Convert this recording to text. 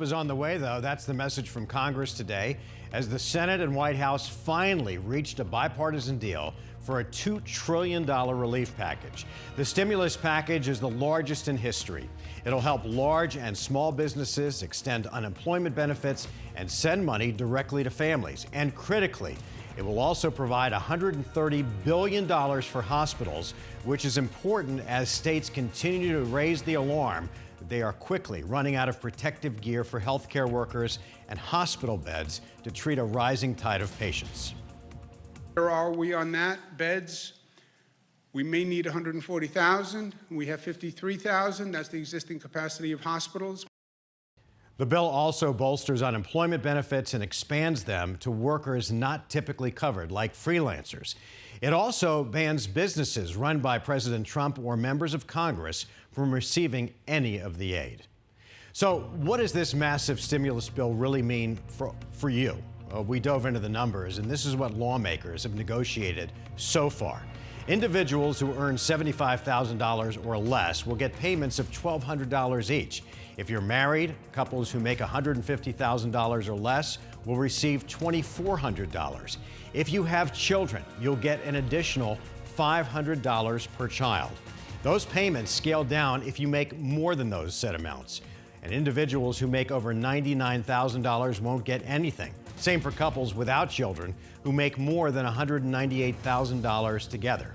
Is on the way, though. That's the message from Congress today as the Senate and White House finally reached a bipartisan deal for a $2 trillion relief package. The stimulus package is the largest in history. It'll help large and small businesses extend unemployment benefits and send money directly to families. And critically, it will also provide $130 billion for hospitals, which is important as states continue to raise the alarm that they are quickly running out of protective gear for healthcare workers and hospital beds to treat a rising tide of patients. Where are we on that? Beds, we may need 140,000. We have 53,000. That's the existing capacity of hospitals. The bill also bolsters unemployment benefits and expands them to workers not typically covered, like freelancers. It also bans businesses run by President Trump or members of Congress from receiving any of the aid. So what does this massive stimulus bill really mean for you? We dove into the numbers, and this is what lawmakers have negotiated so far. Individuals who earn $75,000 or less will get payments of $1,200 each. If you're married, couples who make $150,000 or less will receive $2,400. If you have children, you'll get an additional $500 per child. Those payments scale down if you make more than those set amounts. And individuals who make over $99,000 won't get anything. Same for couples without children who make more than $198,000 together.